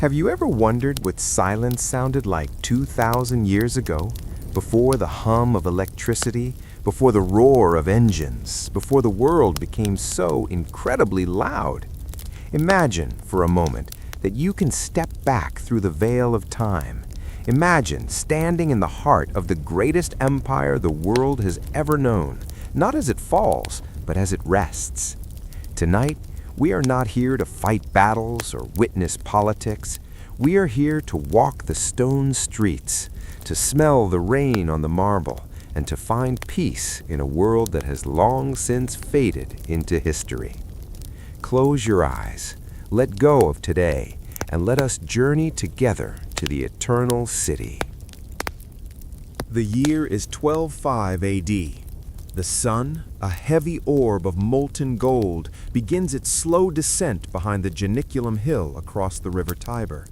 Have you ever wondered what silence sounded like 2,000 years ago? Before the hum of electricity, before the roar of engines, before the world became so incredibly loud? Imagine, for a moment, that you can step back through the veil of time. Imagine standing in the heart of the greatest empire the world has ever known, not as it falls, but as it rests. Tonight, we are not here to fight battles or witness politics. We are here to walk the stone streets, to smell the rain on the marble, and to find peace in a world that has long since faded into history. Close your eyes, let go of today, and let us journey together to the eternal city. The year is 1205 AD. The sun, a heavy orb of molten gold, begins its slow descent behind the Janiculum Hill across the river Tiber.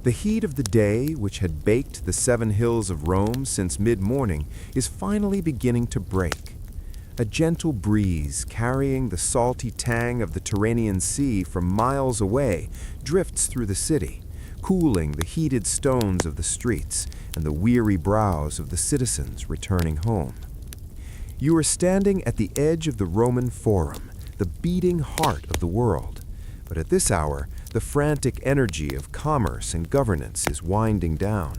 The heat of the day, which had baked the 7 hills of Rome since mid-morning, is finally beginning to break. A gentle breeze, carrying the salty tang of the Tyrrhenian Sea from miles away, drifts through the city, cooling the heated stones of the streets and the weary brows of the citizens returning home. You are standing at the edge of the Roman Forum, the beating heart of the world. But at this hour, the frantic energy of commerce and governance is winding down.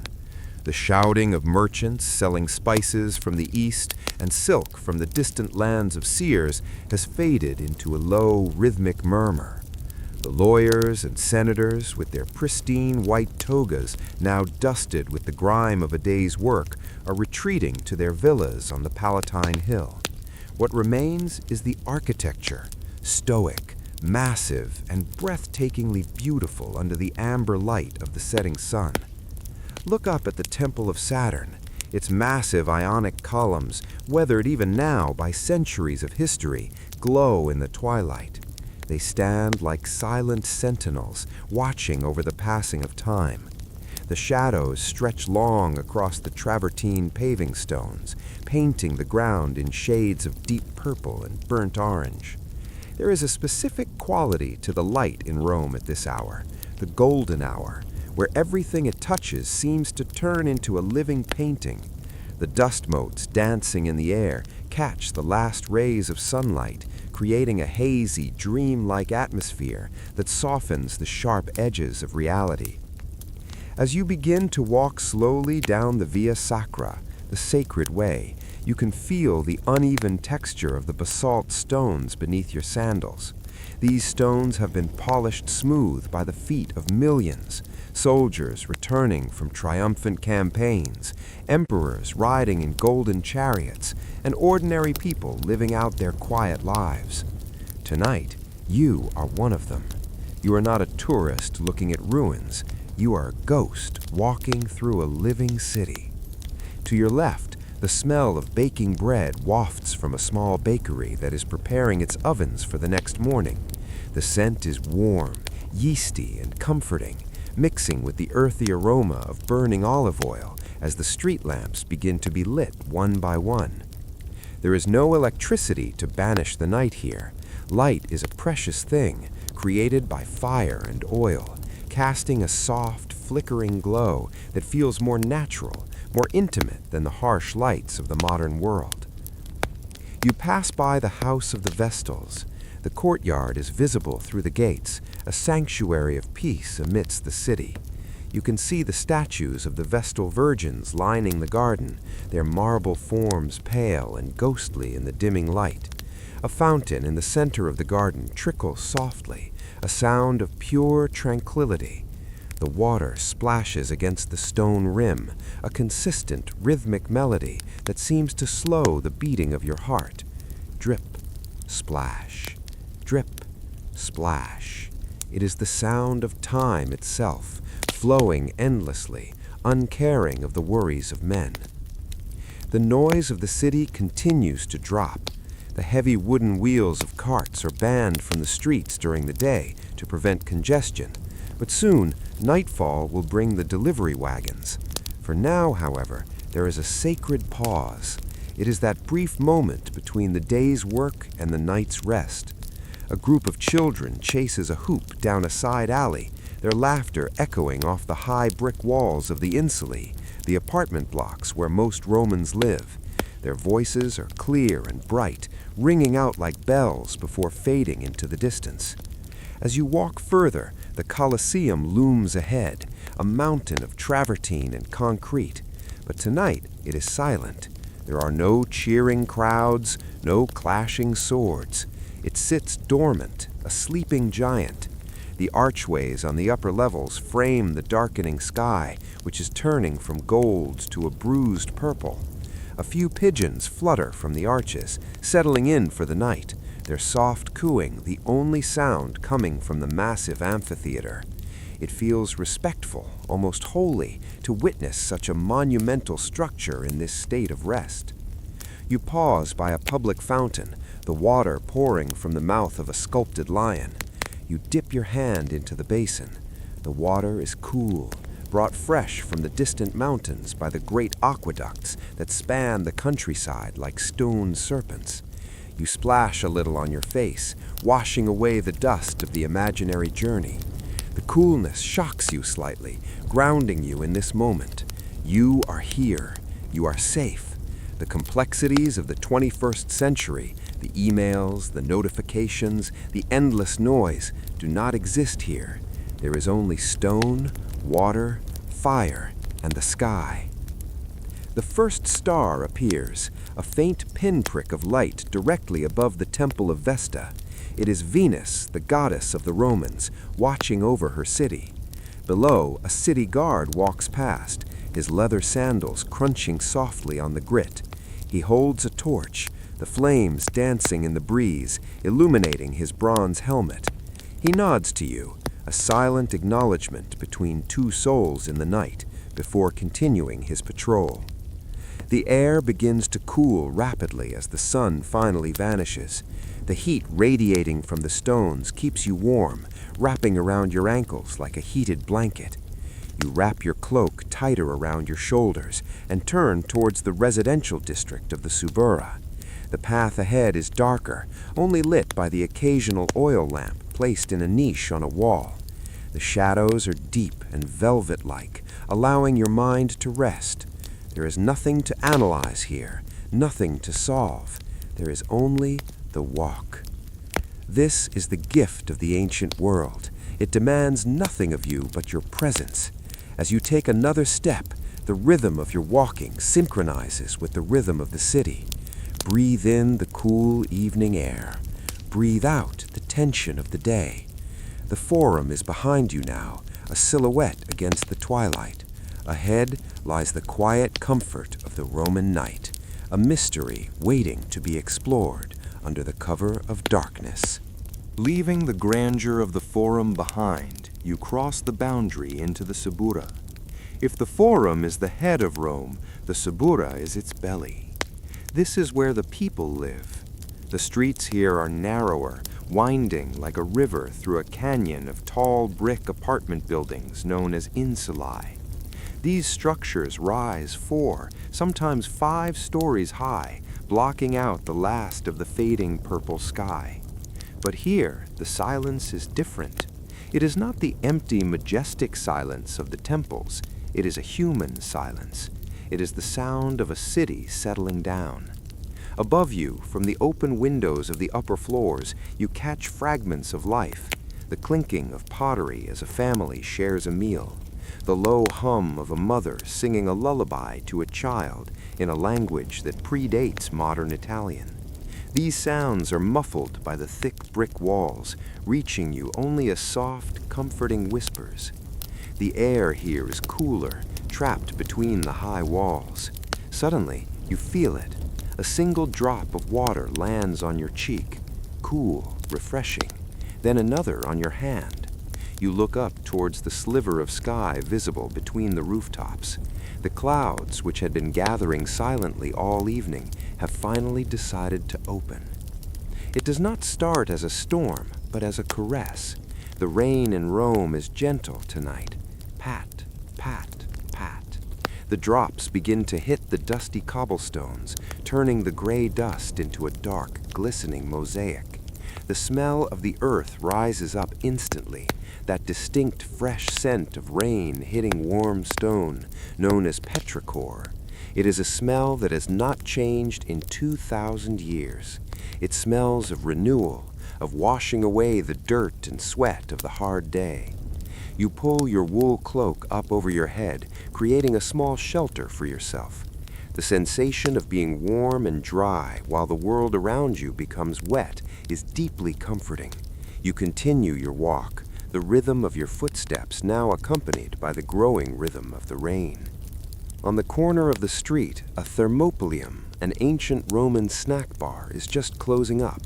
The shouting of merchants selling spices from the east and silk from the distant lands of seers has faded into a low, rhythmic murmur. The lawyers and senators, with their pristine white togas now dusted with the grime of a day's work, are retreating to their villas on the Palatine Hill. What remains is the architecture, stoic, massive, and breathtakingly beautiful under the amber light of the setting sun. Look up at the Temple of Saturn. Its massive Ionic columns, weathered even now by centuries of history, glow in the twilight. They stand like silent sentinels, watching over the passing of time. The shadows stretch long across the travertine paving stones, painting the ground in shades of deep purple and burnt orange. There is a specific quality to the light in Rome at this hour, the golden hour, where everything it touches seems to turn into a living painting. The dust motes dancing in the air catch the last rays of sunlight, creating a hazy, dream-like atmosphere that softens the sharp edges of reality. As you begin to walk slowly down the Via Sacra, the sacred way, you can feel the uneven texture of the basalt stones beneath your sandals. These stones have been polished smooth by the feet of millions, soldiers returning from triumphant campaigns, emperors riding in golden chariots, and ordinary people living out their quiet lives. Tonight, you are one of them. You are not a tourist looking at ruins. You are a ghost walking through a living city. To your left, the smell of baking bread wafts from a small bakery that is preparing its ovens for the next morning. The scent is warm, yeasty, and comforting, mixing with the earthy aroma of burning olive oil as the street lamps begin to be lit one by one. There is no electricity to banish the night here. Light is a precious thing, created by fire and oil, casting a soft, flickering glow that feels more natural, more intimate than the harsh lights of the modern world. You pass by the House of the Vestals. The courtyard is visible through the gates, a sanctuary of peace amidst the city. You can see the statues of the Vestal Virgins lining the garden, their marble forms pale and ghostly in the dimming light. A fountain in the center of the garden trickles softly, a sound of pure tranquility. The water splashes against the stone rim, a consistent, rhythmic melody that seems to slow the beating of your heart. Drip, splash, drip, splash. It is the sound of time itself, flowing endlessly, uncaring of the worries of men. The noise of the city continues to drop. The heavy wooden wheels of carts are banned from the streets during the day to prevent congestion, but soon nightfall will bring the delivery wagons. For now, however, there is a sacred pause. It is that brief moment between the day's work and the night's rest. A group of children chases a hoop down a side alley, their laughter echoing off the high brick walls of the insulae, the apartment blocks where most Romans live. Their voices are clear and bright, ringing out like bells before fading into the distance. As you walk further, the Colosseum looms ahead, a mountain of travertine and concrete. But tonight it is silent. There are no cheering crowds, no clashing swords. It sits dormant, a sleeping giant. The archways on the upper levels frame the darkening sky, which is turning from gold to a bruised purple. A few pigeons flutter from the arches, settling in for the night, their soft cooing the only sound coming from the massive amphitheater. It feels respectful, almost holy, to witness such a monumental structure in this state of rest. You pause by a public fountain, the water pouring from the mouth of a sculpted lion. You dip your hand into the basin. The water is cool, brought fresh from the distant mountains by the great aqueducts that span the countryside like stone serpents. You splash a little on your face, washing away the dust of the imaginary journey. The coolness shocks you slightly, grounding you in this moment. You are here. You are safe. The complexities of the 21st century, the emails, the notifications, the endless noise, do not exist here. There is only stone, water, fire, and the sky. The first star appears, a faint pinprick of light directly above the Temple of Vesta. It is Venus, the goddess of the Romans, watching over her city. Below, a city guard walks past, his leather sandals crunching softly on the grit. He holds a torch, the flames dancing in the breeze, illuminating his bronze helmet. He nods to you, a silent acknowledgement between two souls in the night, before continuing his patrol. The air begins to cool rapidly as the sun finally vanishes. The heat radiating from the stones keeps you warm, wrapping around your ankles like a heated blanket. You wrap your cloak tighter around your shoulders and turn towards the residential district of the Subura. The path ahead is darker, only lit by the occasional oil lamp placed in a niche on a wall. The shadows are deep and velvet-like, allowing your mind to rest. There is nothing to analyze here, nothing to solve. There is only the walk. This is the gift of the ancient world. It demands nothing of you but your presence. As you take another step, the rhythm of your walking synchronizes with the rhythm of the city. Breathe in the cool evening air. Breathe out the tension of the day. The Forum is behind you now, a silhouette against the twilight. Ahead lies the quiet comfort of the Roman night, a mystery waiting to be explored under the cover of darkness. Leaving the grandeur of the Forum behind, you cross the boundary into the Subura. If the Forum is the head of Rome, the Subura is its belly. This is where the people live. The streets here are narrower, winding like a river through a canyon of tall brick apartment buildings known as insulae. These structures rise 4, sometimes 5 stories high, blocking out the last of the fading purple sky. But here, the silence is different. It is not the empty, majestic silence of the temples. It is a human silence. It is the sound of a city settling down. Above you, from the open windows of the upper floors, you catch fragments of life, the clinking of pottery as a family shares a meal, the low hum of a mother singing a lullaby to a child in a language that predates modern Italian. These sounds are muffled by the thick brick walls, reaching you only as soft, comforting whispers. The air here is cooler, trapped between the high walls. Suddenly, you feel it. A single drop of water lands on your cheek, cool, refreshing, then another on your hand. You look up towards the sliver of sky visible between the rooftops. The clouds, which had been gathering silently all evening, have finally decided to open. It does not start as a storm, but as a caress. The rain in Rome is gentle tonight. Pat, pat, pat. The drops begin to hit the dusty cobblestones, turning the gray dust into a dark, glistening mosaic. The smell of the earth rises up instantly, that distinct fresh scent of rain hitting warm stone, known as petrichor. It is a smell that has not changed in 2,000 years. It smells of renewal, of washing away the dirt and sweat of the hard day. You pull your wool cloak up over your head, creating a small shelter for yourself. The sensation of being warm and dry while the world around you becomes wet is deeply comforting. You continue your walk, the rhythm of your footsteps now accompanied by the growing rhythm of the rain. On the corner of the street, a thermopolium, an ancient Roman snack bar, is just closing up.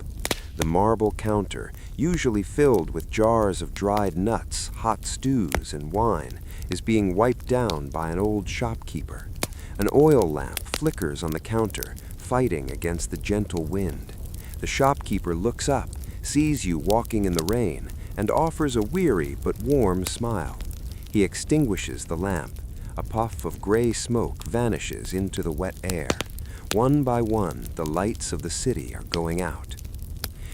The marble counter, usually filled with jars of dried nuts, hot stews, and wine, is being wiped down by an old shopkeeper. An oil lamp flickers on the counter, fighting against the gentle wind. The shopkeeper looks up, sees you walking in the rain, and offers a weary but warm smile. He extinguishes the lamp. A puff of gray smoke vanishes into the wet air. One by one, the lights of the city are going out.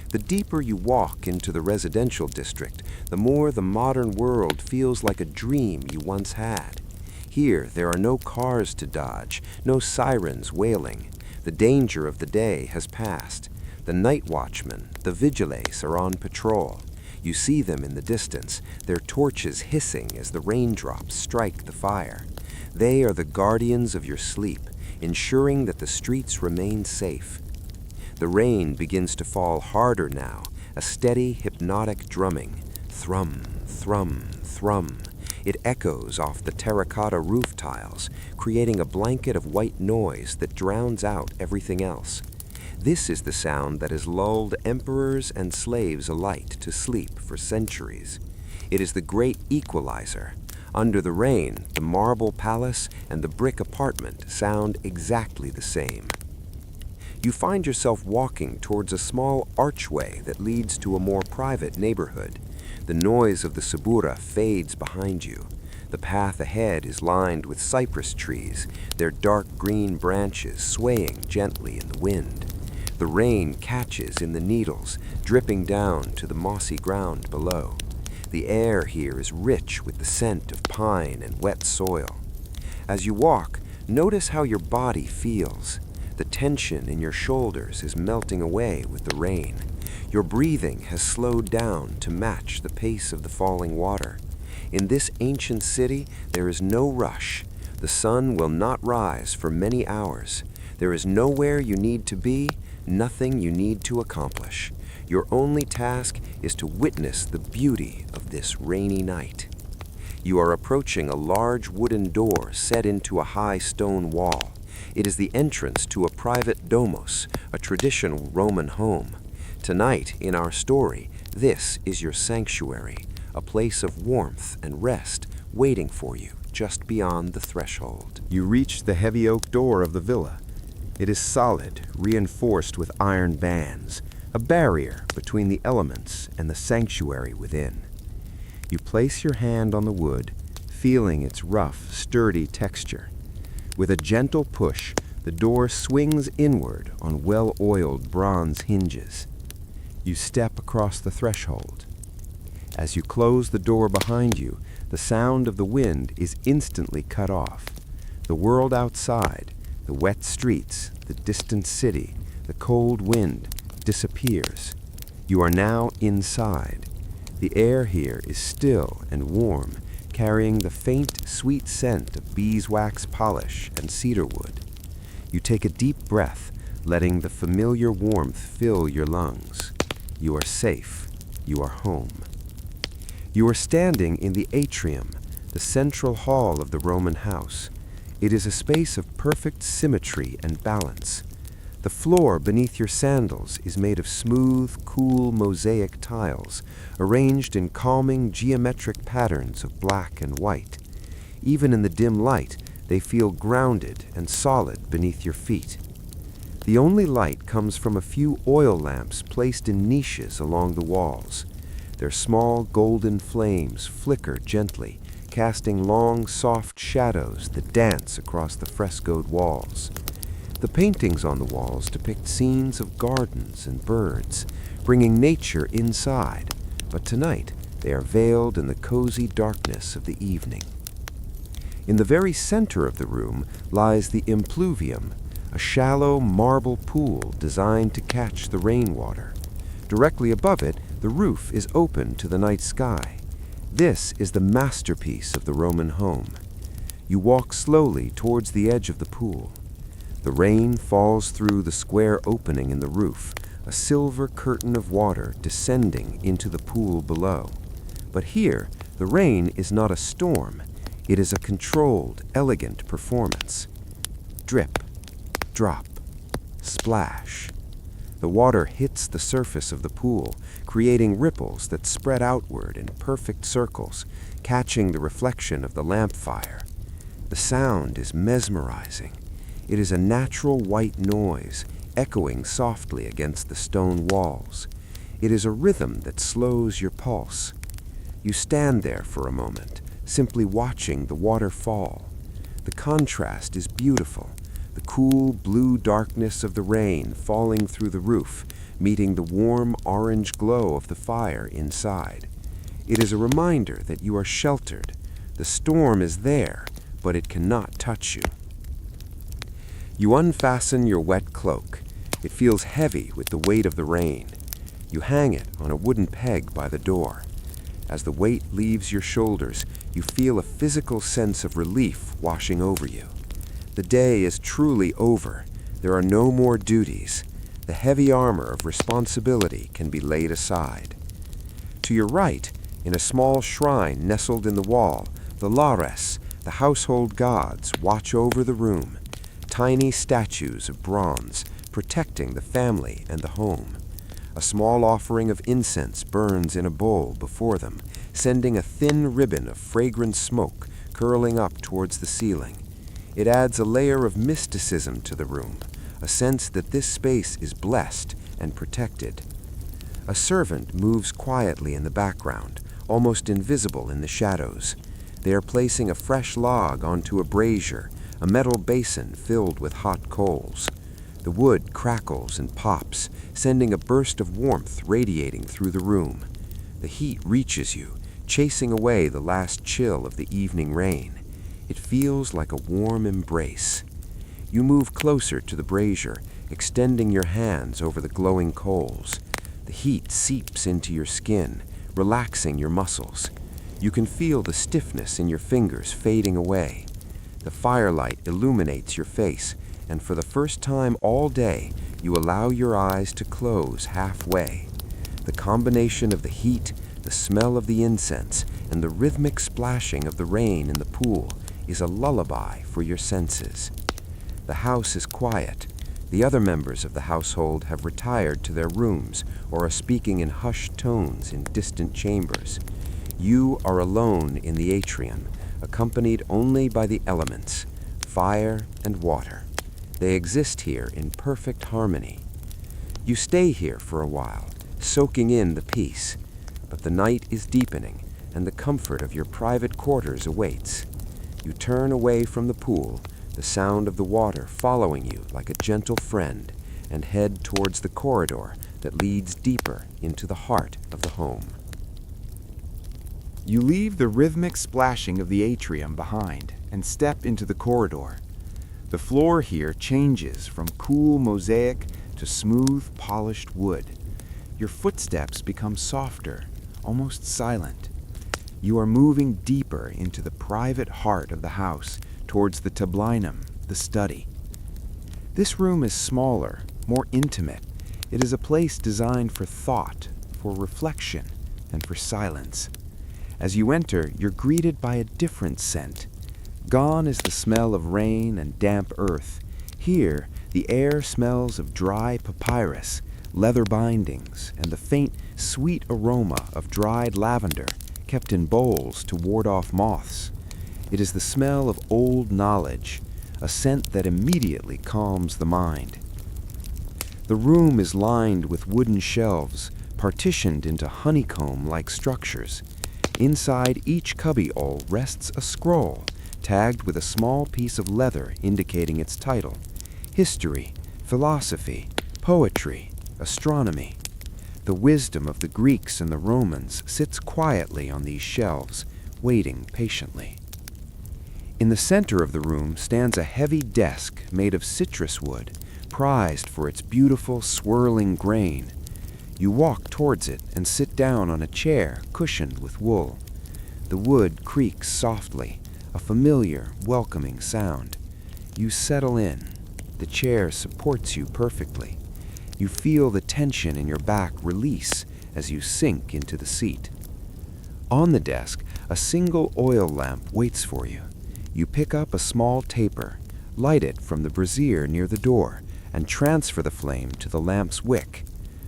The deeper you walk into the residential district, the more the modern world feels like a dream you once had. Here, there are no cars to dodge, no sirens wailing. The danger of the day has passed. The night watchmen, the vigiles, are on patrol. You see them in the distance, their torches hissing as the raindrops strike the fire. They are the guardians of your sleep, ensuring that the streets remain safe. The rain begins to fall harder now, a steady, hypnotic drumming. Thrum, thrum, thrum. It echoes off the terracotta roof tiles, creating a blanket of white noise that drowns out everything else. This is the sound that has lulled emperors and slaves alike to sleep for centuries. It is the great equalizer. Under the rain, the marble palace and the brick apartment sound exactly the same. You find yourself walking towards a small archway that leads to a more private neighborhood. The noise of the subura fades behind you. The path ahead is lined with cypress trees, their dark green branches swaying gently in the wind. The rain catches in the needles, dripping down to the mossy ground below. The air here is rich with the scent of pine and wet soil. As you walk, notice how your body feels. The tension in your shoulders is melting away with the rain. Your breathing has slowed down to match the pace of the falling water. In this ancient city, there is no rush. The sun will not rise for many hours. There is nowhere you need to be, nothing you need to accomplish. Your only task is to witness the beauty of this rainy night. You are approaching a large wooden door set into a high stone wall. It is the entrance to a private domos, a traditional Roman home. Tonight, in our story, this is your sanctuary, a place of warmth and rest waiting for you just beyond the threshold. You reach the heavy oak door of the villa. It is solid, reinforced with iron bands, a barrier between the elements and the sanctuary within. You place your hand on the wood, feeling its rough, sturdy texture. With a gentle push, the door swings inward on well-oiled bronze hinges. You step across the threshold. As you close the door behind you, the sound of the wind is instantly cut off. The world outside, the wet streets, the distant city, the cold wind, disappears. You are now inside. The air here is still and warm, carrying the faint, sweet scent of beeswax polish and cedarwood. You take a deep breath, letting the familiar warmth fill your lungs. You are safe. You are home. You are standing in the atrium, the central hall of the Roman house. It is a space of perfect symmetry and balance. The floor beneath your sandals is made of smooth, cool mosaic tiles, arranged in calming geometric patterns of black and white. Even in the dim light, they feel grounded and solid beneath your feet. The only light comes from a few oil lamps placed in niches along the walls. Their small golden flames flicker gently, casting long, soft shadows that dance across the frescoed walls. The paintings on the walls depict scenes of gardens and birds, bringing nature inside, but tonight they are veiled in the cozy darkness of the evening. In the very center of the room lies the impluvium, a shallow marble pool designed to catch the rainwater. Directly above it, the roof is open to the night sky. This is the masterpiece of the Roman home. You walk slowly towards the edge of the pool. The rain falls through the square opening in the roof, a silver curtain of water descending into the pool below. But here, the rain is not a storm. It is a controlled, elegant performance. Drip, drop, splash. The water hits the surface of the pool, creating ripples that spread outward in perfect circles, catching the reflection of the lamp fire. The sound is mesmerizing. It is a natural white noise, echoing softly against the stone walls. It is a rhythm that slows your pulse. You stand there for a moment, simply watching the water fall. The contrast is beautiful. The cool blue darkness of the rain falling through the roof, meeting the warm orange glow of the fire inside. It is a reminder that you are sheltered. The storm is there, but it cannot touch you. You unfasten your wet cloak. It feels heavy with the weight of the rain. You hang it on a wooden peg by the door. As the weight leaves your shoulders, you feel a physical sense of relief washing over you. The day is truly over. There are no more duties. The heavy armor of responsibility can be laid aside. To your right, in a small shrine nestled in the wall, the lares, the household gods, watch over the room. Tiny statues of bronze, protecting the family and the home. A small offering of incense burns in a bowl before them, sending a thin ribbon of fragrant smoke curling up towards the ceiling. It adds a layer of mysticism to the room, a sense that this space is blessed and protected. A servant moves quietly in the background, almost invisible in the shadows. They are placing a fresh log onto a brazier, a metal basin filled with hot coals. The wood crackles and pops, sending a burst of warmth radiating through the room. The heat reaches you, chasing away the last chill of the evening rain. It feels like a warm embrace. You move closer to the brazier, extending your hands over the glowing coals. The heat seeps into your skin, relaxing your muscles. You can feel the stiffness in your fingers fading away. The firelight illuminates your face, and for the first time all day, you allow your eyes to close halfway. The combination of the heat, the smell of the incense, and the rhythmic splashing of the rain in the pool is a lullaby for your senses. The house is quiet. The other members of the household have retired to their rooms or are speaking in hushed tones in distant chambers. You are alone in the atrium, accompanied only by the elements, fire and water. They exist here in perfect harmony. You stay here for a while, soaking in the peace, but the night is deepening and the comfort of your private quarters awaits. You turn away from the pool, the sound of the water following you like a gentle friend, and head towards the corridor that leads deeper into the heart of the home. You leave the rhythmic splashing of the atrium behind and step into the corridor. The floor here changes from cool mosaic to smooth, polished wood. Your footsteps become softer, almost silent. You are moving deeper into the private heart of the house, towards the tablinum, the study. This room is smaller, more intimate. It is a place designed for thought, for reflection, and for silence. As you enter, you're greeted by a different scent. Gone is the smell of rain and damp earth. Here, the air smells of dry papyrus, leather bindings, and the faint, sweet aroma of dried lavender, kept in bowls to ward off moths. It is the smell of old knowledge, a scent that immediately calms the mind. The room is lined with wooden shelves, partitioned into honeycomb-like structures. Inside each cubbyhole rests a scroll, tagged with a small piece of leather indicating its title: history, philosophy, poetry, astronomy. The wisdom of the Greeks and the Romans sits quietly on these shelves, waiting patiently. In the center of the room stands a heavy desk made of citrus wood, prized for its beautiful swirling grain. You walk towards it and sit down on a chair cushioned with wool. The wood creaks softly, a familiar, welcoming sound. You settle in. The chair supports you perfectly. You feel the tension in your back release as you sink into the seat. On the desk, a single oil lamp waits for you. You pick up a small taper, light it from the brazier near the door, and transfer the flame to the lamp's wick.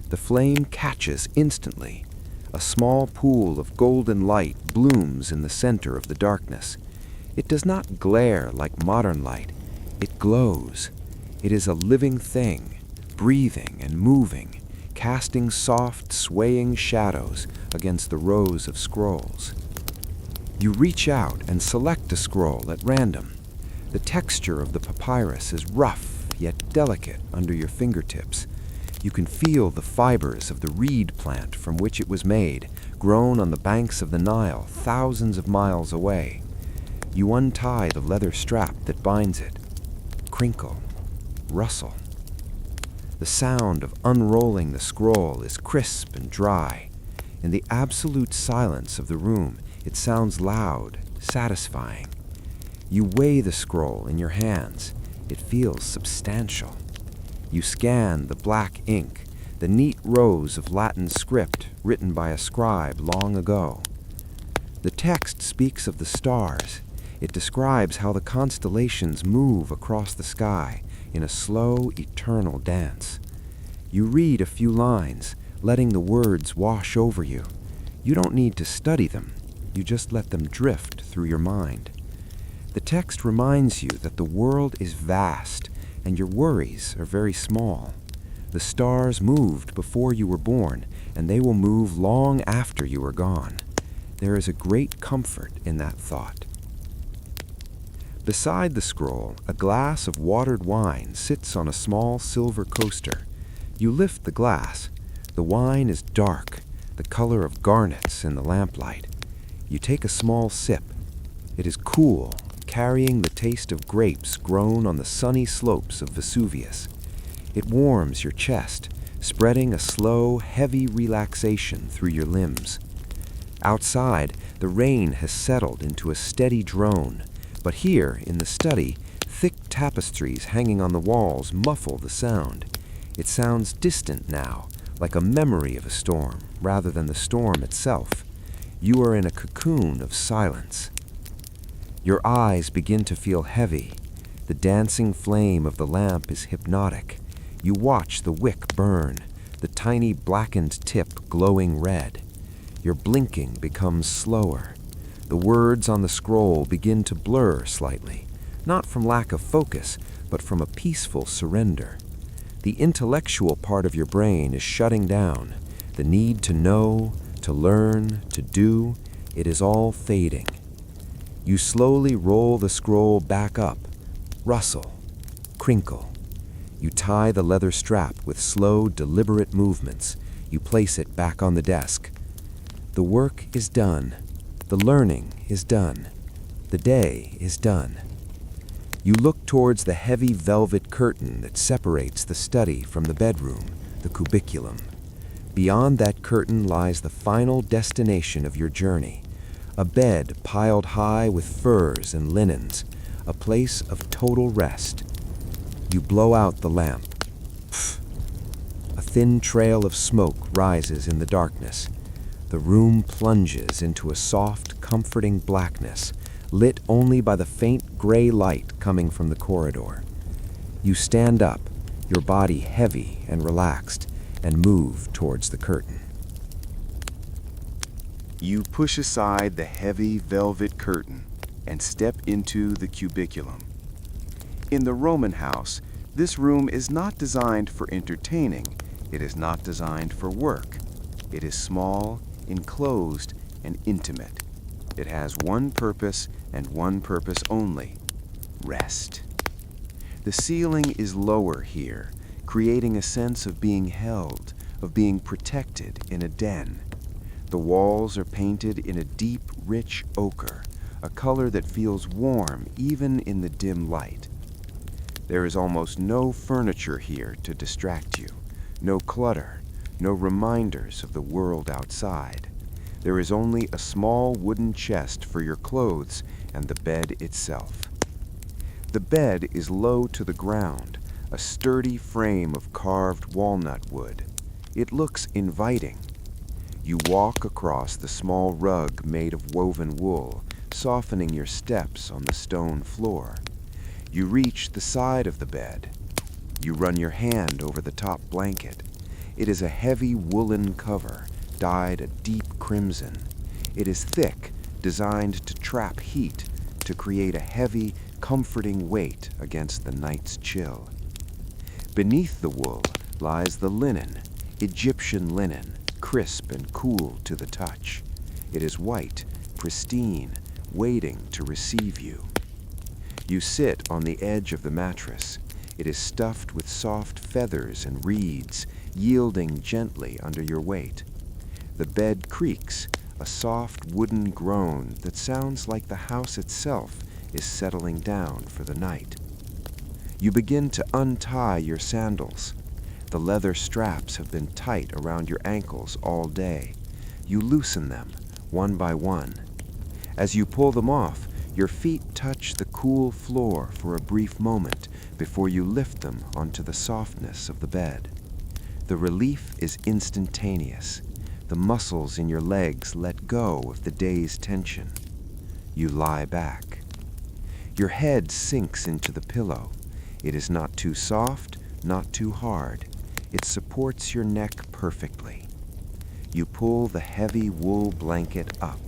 The flame catches instantly. A small pool of golden light blooms in the center of the darkness. It does not glare like modern light. It glows. It is a living thing, breathing and moving, casting soft, swaying shadows against the rows of scrolls. You reach out and select a scroll at random. The texture of the papyrus is rough yet delicate under your fingertips. You can feel the fibers of the reed plant from which it was made, grown on the banks of the Nile thousands of miles away. You untie the leather strap that binds it. Crinkle, rustle. The sound of unrolling the scroll is crisp and dry. In the absolute silence of the room, it sounds loud, satisfying. You weigh the scroll in your hands. It feels substantial. You scan the black ink, the neat rows of Latin script written by a scribe long ago. The text speaks of the stars. It describes how the constellations move across the sky in a slow, eternal dance. You read a few lines, letting the words wash over you. You don't need to study them. You just let them drift through your mind. The text reminds you that the world is vast and your worries are very small. The stars moved before you were born, and they will move long after you are gone. There is a great comfort in that thought. Beside the scroll, a glass of watered wine sits on a small silver coaster. You lift the glass. The wine is dark, the color of garnets in the lamplight. You take a small sip. It is cool, carrying the taste of grapes grown on the sunny slopes of Vesuvius. It warms your chest, spreading a slow, heavy relaxation through your limbs. Outside, the rain has settled into a steady drone, but here, in the study, thick tapestries hanging on the walls muffle the sound. It sounds distant now, like a memory of a storm, rather than the storm itself. You are in a cocoon of silence. Your eyes begin to feel heavy. The dancing flame of the lamp is hypnotic. You watch the wick burn, the tiny blackened tip glowing red. Your blinking becomes slower. The words on the scroll begin to blur slightly, not from lack of focus, but from a peaceful surrender. The intellectual part of your brain is shutting down. The need to know, to learn, to do, it is all fading. You slowly roll the scroll back up, rustle, crinkle. You tie the leather strap with slow, deliberate movements. You place it back on the desk. The work is done. The learning is done. The day is done. You look towards the heavy velvet curtain that separates the study from the bedroom, the cubiculum. Beyond that curtain lies the final destination of your journey, a bed piled high with furs and linens, a place of total rest. You blow out the lamp. Pff. A thin trail of smoke rises in the darkness. The room plunges into a soft, comforting blackness, lit only by the faint gray light coming from the corridor. You stand up, your body heavy and relaxed, and move towards the curtain. You push aside the heavy velvet curtain and step into the cubiculum. In the Roman house, this room is not designed for entertaining. It is not designed for work. It is small, enclosed, and intimate. It has one purpose and one purpose only: rest. The ceiling is lower here, creating a sense of being held, of being protected in a den. The walls are painted in a deep, rich ochre, a color that feels warm even in the dim light. There is almost no furniture here to distract you, no clutter, no reminders of the world outside. There is only a small wooden chest for your clothes and the bed itself. The bed is low to the ground, a sturdy frame of carved walnut wood. It looks inviting. You walk across the small rug made of woven wool, softening your steps on the stone floor. You reach the side of the bed. You run your hand over the top blanket. It is a heavy woolen cover, dyed a deep crimson. It is thick, designed to trap heat, to create a heavy, comforting weight against the night's chill. Beneath the wool lies the linen, Egyptian linen, crisp and cool to the touch. It is white, pristine, waiting to receive you. You sit on the edge of the mattress. It is stuffed with soft feathers and reeds, yielding gently under your weight. The bed creaks, a soft wooden groan that sounds like the house itself is settling down for the night. You begin to untie your sandals. The leather straps have been tight around your ankles all day. You loosen them, one by one. As you pull them off, your feet touch the cool floor for a brief moment before you lift them onto the softness of the bed. The relief is instantaneous. The muscles in your legs let go of the day's tension. You lie back. Your head sinks into the pillow. It is not too soft, not too hard. It supports your neck perfectly. You pull the heavy wool blanket up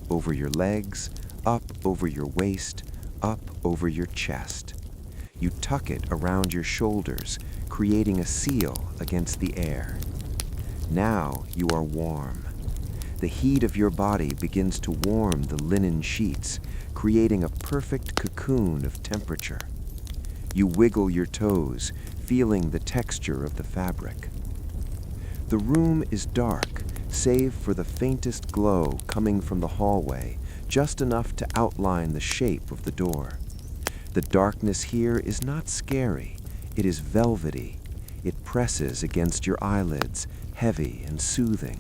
over your legs, up over your waist, up over your chest. You tuck it around your shoulders, creating a seal against the air. Now you are warm. The heat of your body begins to warm the linen sheets, creating a perfect cocoon of temperature. You wiggle your toes, feeling the texture of the fabric. The room is dark, save for the faintest glow coming from the hallway, just enough to outline the shape of the door. The darkness here is not scary. It is velvety. It presses against your eyelids, heavy and soothing.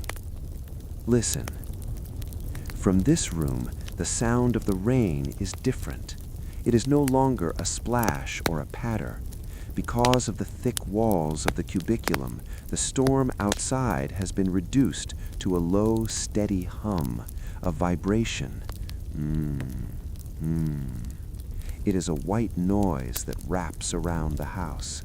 Listen. From this room, the sound of the rain is different. It is no longer a splash or a patter. Because of the thick walls of the cubiculum, the storm outside has been reduced to a low, steady hum, a vibration. It is a white noise that wraps around the house.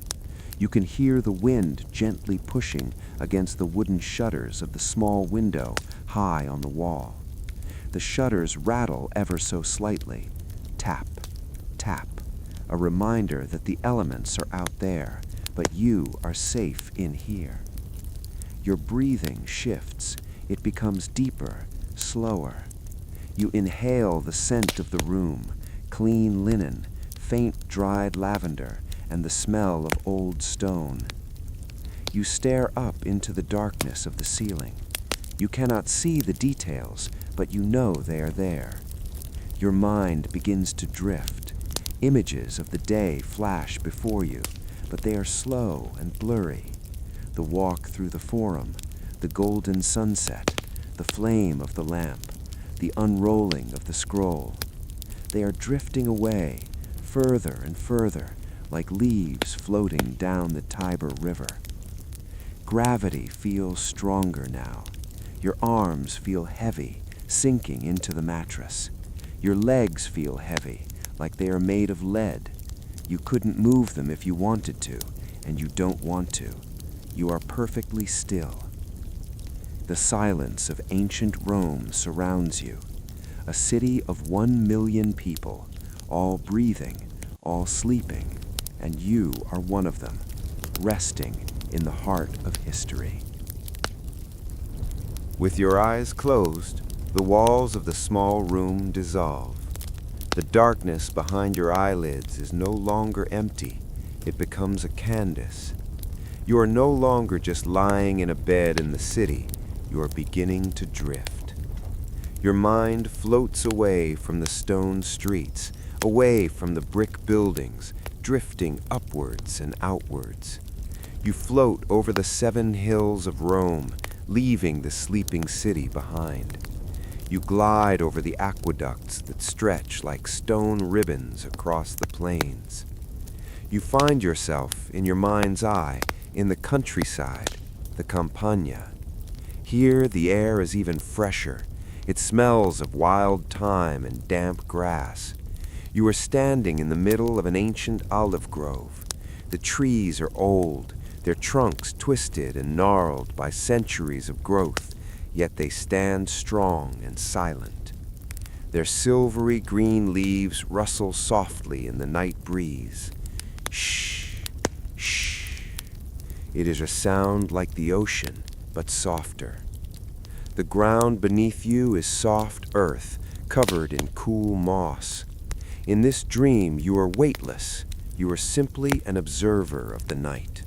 You can hear the wind gently pushing against the wooden shutters of the small window high on the wall. The shutters rattle ever so slightly. Tap, tap, a reminder that the elements are out there, but you are safe in here. Your breathing shifts. It becomes deeper, slower. You inhale the scent of the room, clean linen, faint dried lavender, and the smell of old stone. You stare up into the darkness of the ceiling. You cannot see the details, but you know they are there. Your mind begins to drift. Images of the day flash before you, but they are slow and blurry. The walk through the forum, the golden sunset, the flame of the lamp, the unrolling of the scroll. They are drifting away, further and further, like leaves floating down the Tiber River. Gravity feels stronger now. Your arms feel heavy, sinking into the mattress. Your legs feel heavy, like they are made of lead. You couldn't move them if you wanted to, and you don't want to. You are perfectly still. The silence of ancient Rome surrounds you. A city of 1 million people, all breathing, all sleeping, and you are one of them, resting in the heart of history. With your eyes closed, the walls of the small room dissolve. The darkness behind your eyelids is no longer empty. It becomes a canvas. You are no longer just lying in a bed in the city, you are beginning to drift. Your mind floats away from the stone streets, away from the brick buildings, drifting upwards and outwards. You float over the 7 hills of Rome, leaving the sleeping city behind. You glide over the aqueducts that stretch like stone ribbons across the plains. You find yourself, in your mind's eye, in the countryside, the Campagna. Here the air is even fresher. It smells of wild thyme and damp grass. You are standing in the middle of an ancient olive grove. The trees are old, their trunks twisted and gnarled by centuries of growth, yet they stand strong and silent. Their silvery green leaves rustle softly in the night breeze. Shh, shh. It is a sound like the ocean, but softer. The ground beneath you is soft earth, covered in cool moss. In this dream, you are weightless. You are simply an observer of the night.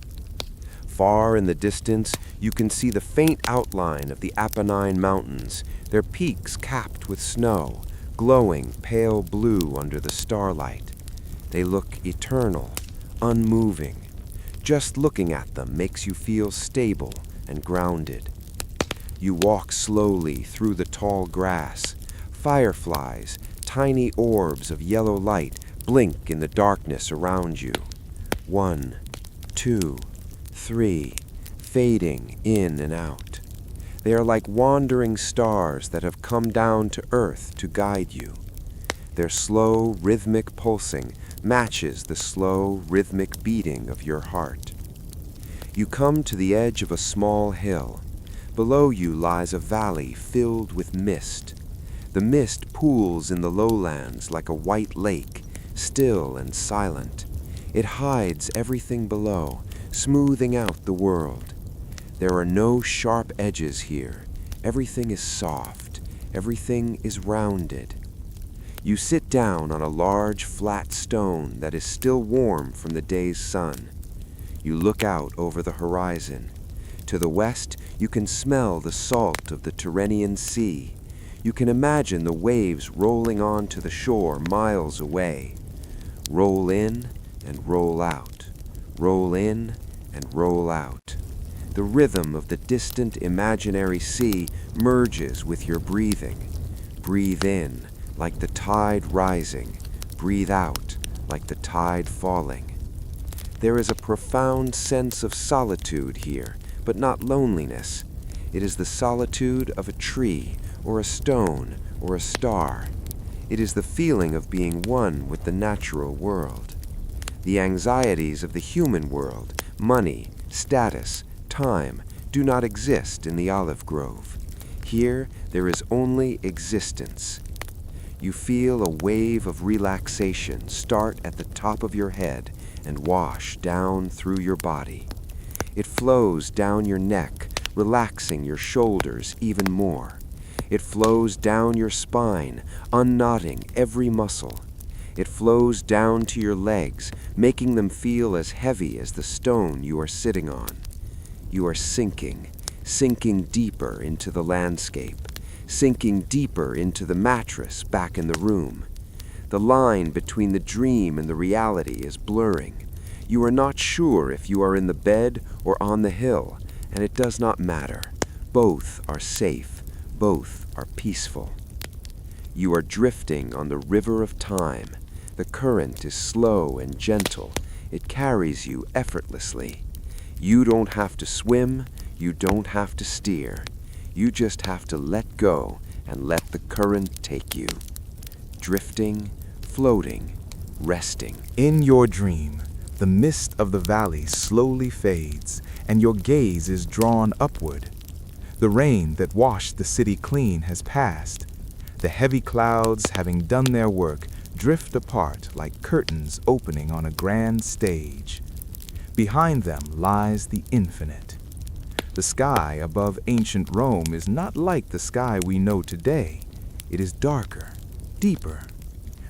Far in the distance, you can see the faint outline of the Apennine Mountains, their peaks capped with snow, glowing pale blue under the starlight. They look eternal, unmoving. Just looking at them makes you feel stable and grounded. You walk slowly through the tall grass. Fireflies, tiny orbs of yellow light, blink in the darkness around you. 1, 2, 3, fading in and out. They are like wandering stars that have come down to earth to guide you. Their slow, rhythmic pulsing matches the slow, rhythmic beating of your heart. You come to the edge of a small hill. Below you lies a valley filled with mist. The mist pools in the lowlands like a white lake, still and silent. It hides everything below, smoothing out the world. There are no sharp edges here. Everything is soft. Everything is rounded. You sit down on a large, flat stone that is still warm from the day's sun. You look out over the horizon. To the west, you can smell the salt of the Tyrrhenian Sea. You can imagine the waves rolling onto the shore miles away. Roll in and roll out. Roll in and roll out. The rhythm of the distant imaginary sea merges with your breathing. Breathe in like the tide rising. Breathe out like the tide falling. There is a profound sense of solitude here, but not loneliness. It is the solitude of a tree, or a stone, or a star. It is the feeling of being one with the natural world. The anxieties of the human world, money, status, time, do not exist in the olive grove. Here, there is only existence. You feel a wave of relaxation start at the top of your head and wash down through your body. It flows down your neck, relaxing your shoulders even more. It flows down your spine, unknotting every muscle. It flows down to your legs, making them feel as heavy as the stone you are sitting on. You are sinking deeper into the landscape, sinking deeper into the mattress back in the room. The line between the dream and the reality is blurring. You are not sure if you are in the bed or on the hill, and it does not matter. Both are safe. Both are peaceful. You are drifting on the river of time. The current is slow and gentle. It carries you effortlessly. You don't have to swim. You don't have to steer. You just have to let go and let the current take you. Drifting, floating, resting. In your dream, the mist of the valley slowly fades, and your gaze is drawn upward. The rain that washed the city clean has passed. The heavy clouds, having done their work, drift apart like curtains opening on a grand stage. Behind them lies the infinite. The sky above ancient Rome is not like the sky we know today. It is darker, deeper.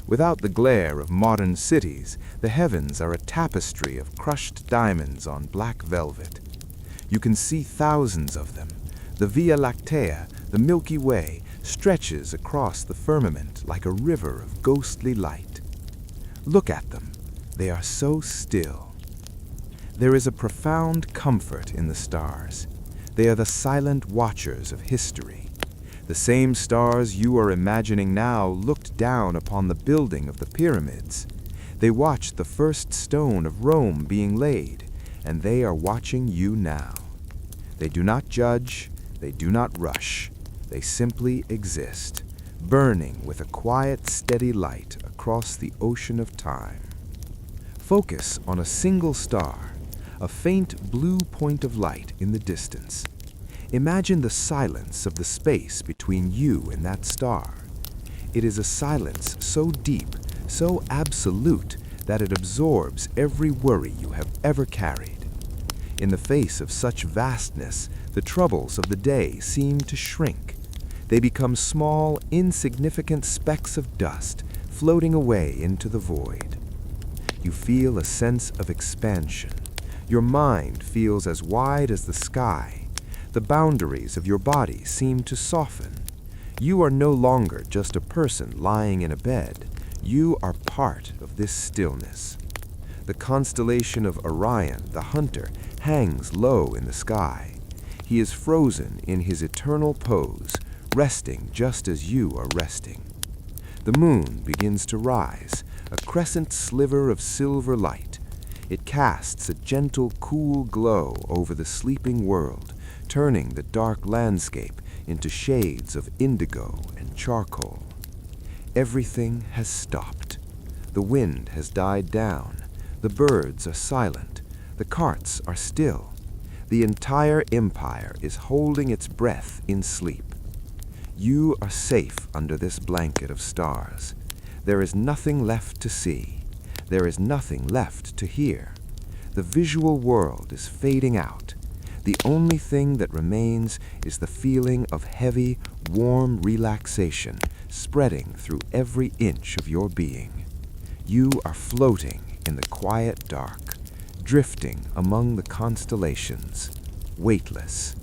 Without the glare of modern cities, the heavens are a tapestry of crushed diamonds on black velvet. You can see thousands of them. The Via Lactea, the Milky Way, stretches across the firmament like a river of ghostly light. Look at them. They are so still. There is a profound comfort in the stars. They are the silent watchers of history. The same stars you are imagining now looked down upon the building of the pyramids. They watched the first stone of Rome being laid, and they are watching you now. They do not judge, they do not rush. They simply exist, burning with a quiet, steady light across the ocean of time. Focus on a single star, a faint blue point of light in the distance. Imagine the silence of the space between you and that star. It is a silence so deep, so absolute, that it absorbs every worry you have ever carried. In the face of such vastness, the troubles of the day seem to shrink. They become small, insignificant specks of dust floating away into the void. You feel a sense of expansion. Your mind feels as wide as the sky. The boundaries of your body seem to soften. You are no longer just a person lying in a bed. You are part of this stillness. The constellation of Orion, the hunter, hangs low in the sky. He is frozen in his eternal pose, resting just as you are resting. The moon begins to rise, a crescent sliver of silver light. It casts a gentle, cool glow over the sleeping world, turning the dark landscape into shades of indigo and charcoal. Everything has stopped. The wind has died down. The birds are silent. The carts are still. The entire empire is holding its breath in sleep. You are safe under this blanket of stars. There is nothing left to see. There is nothing left to hear. The visual world is fading out. The only thing that remains is the feeling of heavy, warm relaxation spreading through every inch of your being. You are floating in the quiet dark, drifting among the constellations, weightless,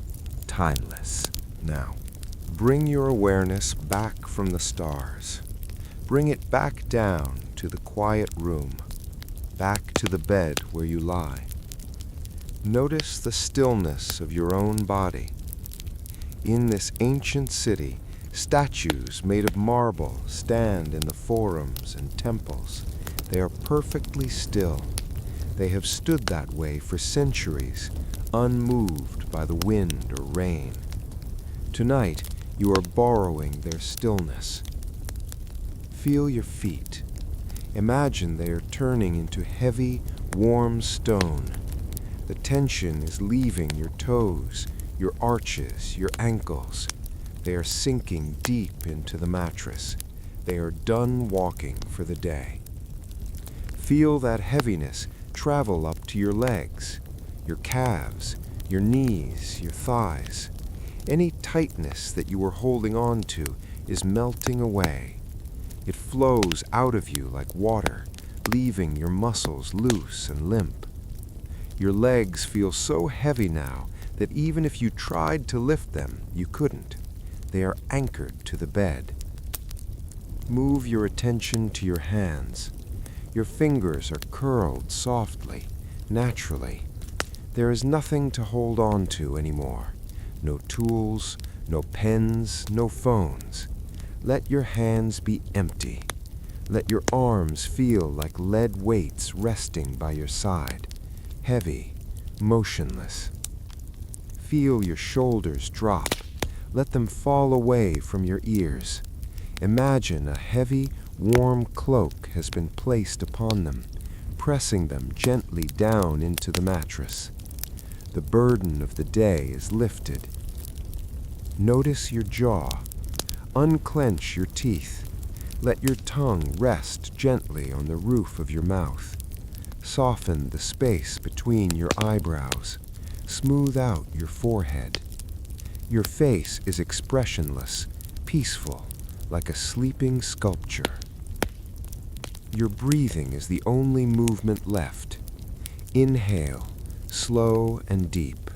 timeless. Now, bring your awareness back from the stars. Bring it back down to the quiet room, back to the bed where you lie. Notice the stillness of your own body. In this ancient city, statues made of marble stand in the forums and temples. They are perfectly still. They have stood that way for centuries, unmoved by the wind or rain. Tonight, you are borrowing their stillness. Feel your feet. Imagine they are turning into heavy, warm stone. The tension is leaving your toes, your arches, your ankles. They are sinking deep into the mattress. They are done walking for the day. Feel that heaviness travel up to your legs, your calves, your knees, your thighs. Any tightness that you were holding on to is melting away. It flows out of you like water, leaving your muscles loose and limp. Your legs feel so heavy now that even if you tried to lift them, you couldn't. They are anchored to the bed. Move your attention to your hands. Your fingers are curled softly, naturally. There is nothing to hold on to anymore. No tools, no pens, no phones. Let your hands be empty. Let your arms feel like lead weights resting by your side, heavy, motionless. Feel your shoulders drop. Let them fall away from your ears. Imagine a heavy, warm cloak has been placed upon them, pressing them gently down into the mattress. The burden of the day is lifted. Notice your jaw. Unclench your teeth. Let your tongue rest gently on the roof of your mouth. Soften the space between your eyebrows. Smooth out your forehead. Your face is expressionless, peaceful, like a sleeping sculpture. Your breathing is the only movement left. Inhale, slow and deep.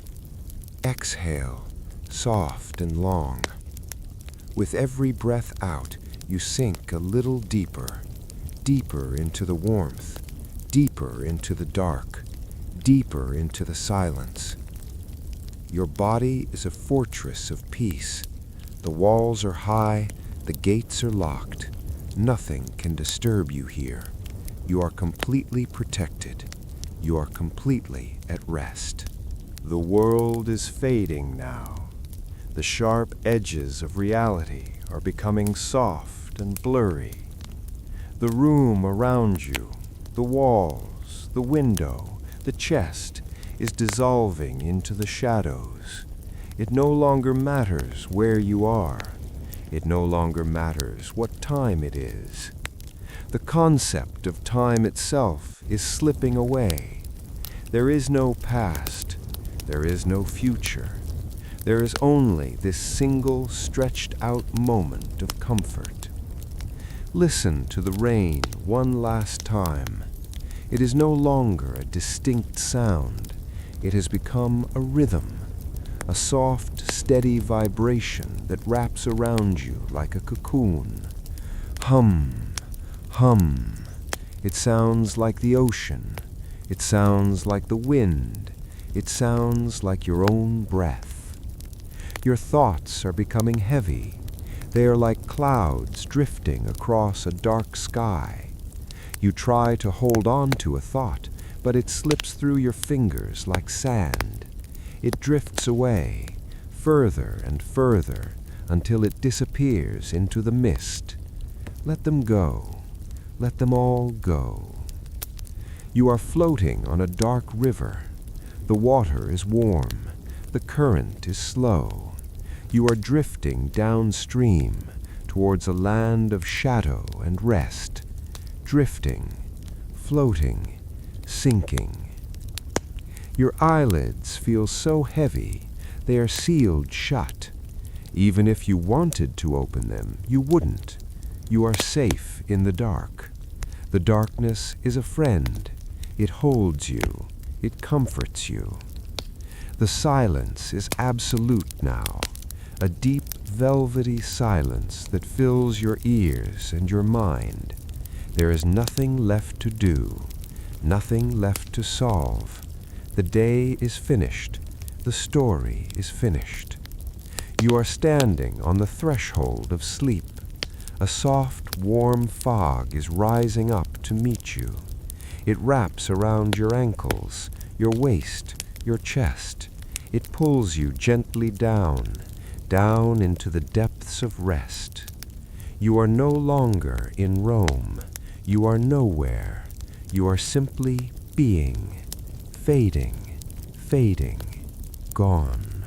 Exhale, soft and long. With every breath out, you sink a little deeper, deeper into the warmth, deeper into the dark, deeper into the silence. Your body is a fortress of peace. The walls are high, the gates are locked. Nothing can disturb you here. You are completely protected. You are completely at rest. The world is fading now. The sharp edges of reality are becoming soft and blurry. The room around you, the walls, the window, the chest, is dissolving into the shadows. It no longer matters where you are. It no longer matters what time it is. The concept of time itself is slipping away. There is no past. There is no future. There is only this single stretched out moment of comfort. Listen to the rain one last time. It is no longer a distinct sound. It has become a rhythm, a soft, steady vibration that wraps around you like a cocoon. Hum, hum. It sounds like the ocean. It sounds like the wind. It sounds like your own breath. Your thoughts are becoming heavy. They are like clouds drifting across a dark sky. You try to hold on to a thought, but it slips through your fingers like sand. It drifts away, further and further, until it disappears into the mist. Let them go. Let them all go. You are floating on a dark river. The water is warm. The current is slow. You are drifting downstream towards a land of shadow and rest. Drifting, floating, sinking. Your eyelids feel so heavy, they are sealed shut. Even if you wanted to open them, you wouldn't. You are safe in the dark. The darkness is a friend. It holds you. It comforts you. The silence is absolute now, a deep, velvety silence that fills your ears and your mind. There is nothing left to do, nothing left to solve. The day is finished. The story is finished. You are standing on the threshold of sleep. A soft, warm fog is rising up to meet you. It wraps around your ankles, your waist, your chest. It pulls you gently down, down into the depths of rest. You are no longer in Rome. You are nowhere. You are simply being, fading, fading, gone.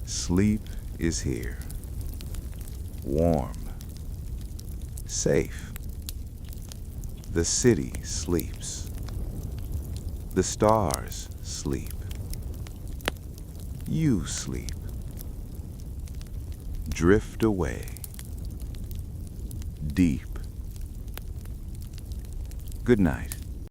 Sleep is here. Warm. Safe. The city sleeps. The stars sleep. You sleep. Drift away. Deep. Good night.